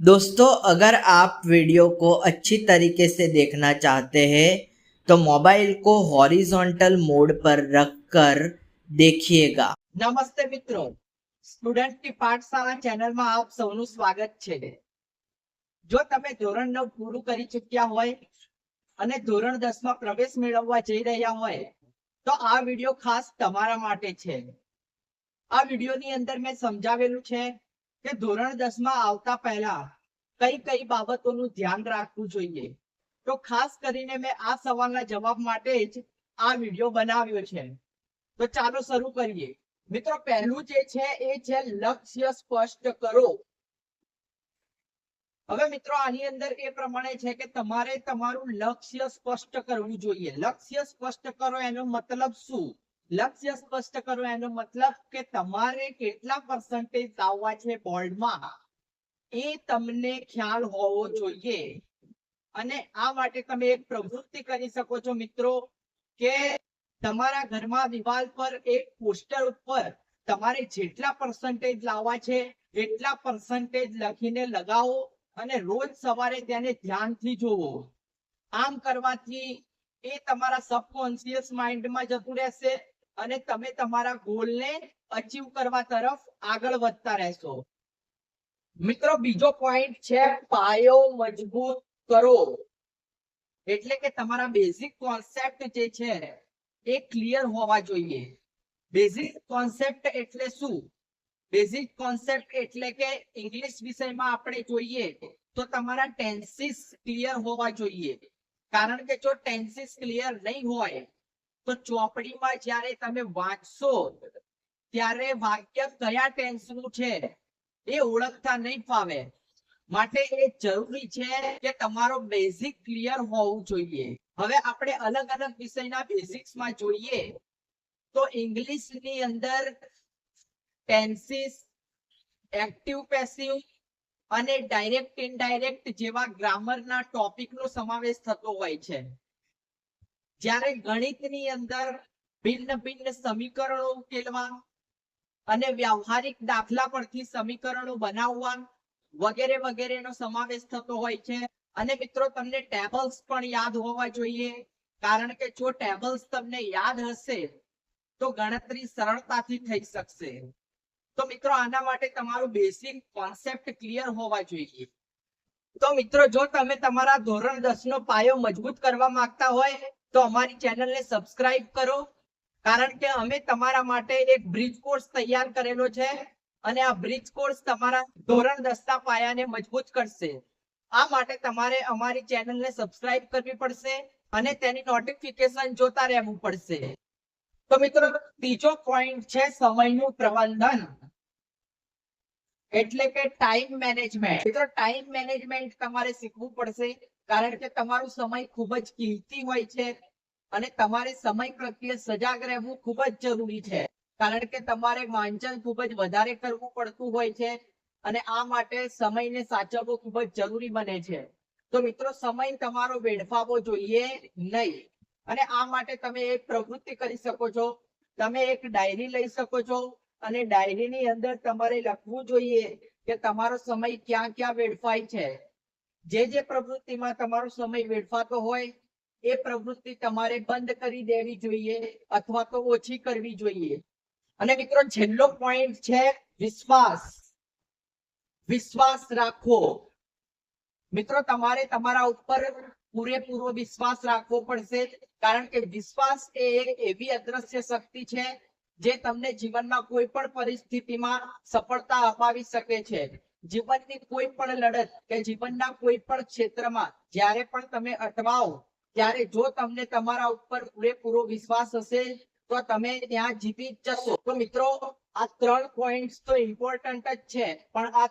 दोस्तों, अगर आप वीडियो को अच्छी तरीके से देखना चाहते हैं तो मोबाइल को हॉरिजॉन्टल मोड पर रखकर देखिएगा। નમસ્તે મિત્રો, સ્ટુડન્ટની પાઠશાળા ચેનલમાં આપ સૌનું સ્વાગત છે। જો તમે ધોરણ 9 પૂરું કરી ચૂક્યા હોય અને ધોરણ 10 માં પ્રવેશ મેળવવા જઈ રહ્યા હોય તો આ વિડિયો ખાસ તમારા માટે છે। આ વિડિયોની અંદર મેં સમજાવેલું છે કે ધોરણ 10 માં આવતા પહેલા કઈ કઈ બાબતોનું ધ્યાન રાખવું જોઈએ। તો ખાસ કરીને મેં આ સવાલના જવાબ માટે જ આ વિડિયો બનાવ્યો છે। તો ચાલો શરૂ કરીએ। મિત્રો, પહેલું જે છે એ છે લક્ષ્ય સ્પષ્ટ કરો। હવે મિત્રો, આની અંદર એ પ્રમાણે છે કે તમારે તમારું લક્ષ્ય સ્પષ્ટ કરવું જોઈએ। લક્ષ્ય સ્પષ્ટ કરો એનો મતલબ શું? લક્ષ્ય સ્પષ્ટ કરો એનો મતલબ કે તમારે કેટલા પર્સન્ટેજ લાવવા છે બોર્ડમાં એ તમને ખ્યાલ હોવો જોઈએ। અને આ માટે તમે એક પ્રવૃત્તિ કરી શકો છો મિત્રો, કે તમારા ઘરમાં દિવાલ પર એક પોસ્ટર ઉપર તમારે જેટલા પર્સન્ટેજ લાવવા છે એટલા પર્સન્ટેજ લખીને લગાવો અને રોજ સવારે તેને ધ્યાનથી જોવો। આમ કરવાથી એ તમારા સબકોન્શિયસ માઇન્ડમાં જતું રહેશે અને તમે તમારા ગોલને અચીવ કરવા તરફ આગળ વધતા રહેશો। મિત્રો, બીજો પોઈન્ટ છે પાયો મજબૂત કરો। એટલે કે તમારા બેઝિક કોન્સેપ્ટ જે છે એ ક્લિયર હોવા જોઈએ। બેઝિક કોન્સેપ્ટ એટલે શું? બેઝિક કોન્સેપ્ટ એટલે કે ઇંગ્લિશ વિષયમાં આપણે જોઈએ તો તમારા ટેન્સીસ ક્લિયર હોવા જોઈએ। કારણ કે જો ટેન્સીસ ક્લિયર નહીં હોય તો ચોપડીમાં જ્યારે તમે વાંચશો ત્યારે વાક્ય કયા ટેન્સનું છે એ ઓળખતા નહીં ફાવે। માટે એ જરૂરી છે કે તમારો બેઝિક ક્લિયર હોવું જોઈએ। હવે આપણે અલગ અલગ વિષયના બેઝિક્સમાં જોઈએ તો ઇંગ્લિશની અંદર ટેન્સીસ, એક્ટિવ પેસિવ અને ડાયરેક્ટ ઇનડાયરેક્ટ જેવા ગ્રામરના ટોપિકનો સમાવેશ થતો હોય છે। જ્યારે ગણિતની અંદર ભિન્ન ભિન્ન સમીકરણો ઉકેલવા અને વ્યવહારિક દાખલા પરથી સમીકરણો બનાવવા વગેરે વગેરેનો સમાવેશ થતો હોય છે। અને મિત્રો, તમને ટેબલ્સ પણ યાદ હોવા જોઈએ। કારણ કે જો ટેબલ્સ તમને યાદ હશે તો ગણતરી સરળતાથી થઈ શકશે। તો મિત્રો, આના માટે તમારું બેઝિક કોન્સેપ્ટ ક્લિયર હોવા જોઈએ। તો મિત્રો, જો તમે તમારા ધોરણ 10 નો પાયો મજબૂત કરવા માંગતા હોય તો અમારી ચેનલને સબસ્ક્રાઇબ કરો। કારણ કે અમે તમારા માટે એક બ્રિજ કોર્સ તૈયાર કરેલો છે અને આ બ્રિજ કોર્સ તમારા ધોરણ 10 ના પાયાને મજબૂત કરશે। આ માટે તમારે અમારી ચેનલને સબસ્ક્રાઇબ કરવી પડશે અને તેની નોટિફિકેશન જોતા રહેવું પડશે। તો મિત્રો, ત્રીજો પોઈન્ટ છે સમયનું પ્રબંધન એટલે કે ટાઈમ મેનેજમેન્ટ। મિત્રો, ટાઈમ મેનેજમેન્ટ તમારે શીખવું પડશે। કારણ કે તમારો સમય ખૂબ જ કિંમતી હોય છે અને તમારે સમય પ્રત્યે સજાગ રહેવું ખૂબ જ જરૂરી છે। કારણ કે તમારે વાંચન ખૂબ જ વધારે કરવું પડતું હોય છે અને આ માટે સમયને સાચવવો ખૂબ જ જરૂરી બને છે। તો મિત્રો, સમય તમારો વેડફાવો જોઈએ નહીં અને આ માટે તમે એક પ્રવૃત્તિ કરી શકો છો। તમે એક ડાયરી લઈ શકો છો અને ડાયરીની અંદર તમારે લખવું જોઈએ કે તમારો સમય ક્યાં ક્યાં વેડફાય છે। જે પ્રવૃત્તિમાં તમારો સમય વેડફાતો હોય એ પ્રવૃત્તિ તમારે બંધ કરી દેવી જોઈએ અથવા તો ઓછી કરવી જોઈએ। અને મિત્રો, છેલ્લો પોઈન્ટ છે વિશ્વાસ। વિશ્વાસ રાખો। મિત્રો, તમારે તમારા ઉપર પૂરેપૂરો વિશ્વાસ રાખવો પડશે। કારણ કે વિશ્વાસ એ એક એવી અદ્રશ્ય શક્તિ છે જે તમને જીવનમાં કોઈ પણ પરિસ્થિતિમાં સફળતા અપાવી શકે છે। જીવનની કોઈ પણ લડત કે જીવનના કોઈ પણ ક્ષેત્રમાં જ્યારે પણ તમે અટવાઓ ત્યારે જો તમને તમારા ઉપર પૂરેપૂરો વિશ્વાસ હશે તો તમે ત્યાં જીતી જ જશો। તો મિત્રો, આ 3 પોઈન્ટ્સ તો ઇમ્પોર્ટન્ટ જ છે, પણ આ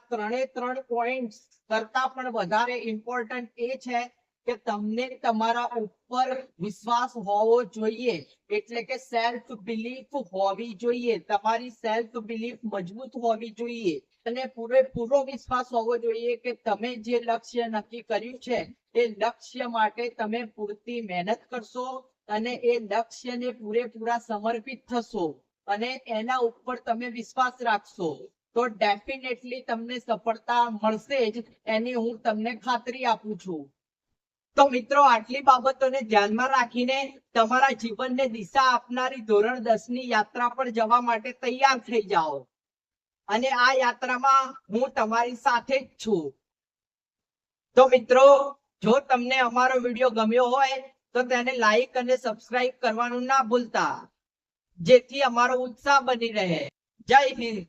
ત્રણ પોઈન્ટ્સ કરતા પણ વધારે ઇમ્પોર્ટન્ટ એ છે કે તમને તમારા ઉપર વિશ્વાસ હોવો જોઈએ। એટલે કે સેલ્ફ બિલીફ હોવી જોઈએ। તમારી સેલ્ફ બિલીફ મજબૂત હોવી જોઈએ અને પૂરેપૂરો વિશ્વાસ હોવો જોઈએ કે તમે જે લક્ષ્ય નક્કી કર્યું છે એ લક્ષ્ય માટે તમે પૂરતી મહેનત કરશો અને એ લક્ષ્યને પૂરેપૂરા સમર્પિત થશો અને એના ઉપર તમે વિશ્વાસ રાખશો। તો ડેફિનેટલી તમને સફળતા મળશે જ, એની હું તમને ખાતરી આપું છું. તો મિત્રો, આટલી બાબતોને ધ્યાનમાં રાખીને તમારા જીવનને દિશા આપનારી ધોરણ 10 ની યાત્રા પર જવા માટે તૈયાર થઈ જાઓ. અને આ યાત્રામાં હું તમારી સાથે જ છું. તો મિત્રો, જો તમને અમારો વિડીયો ગમ્યો હોય તો તેને લાઈક અને સબસ્ક્રાઇબ કરવાનું ના ભૂલતા, જેથી અમારો ઉત્સાહ બની રહે. જય હિન્દ.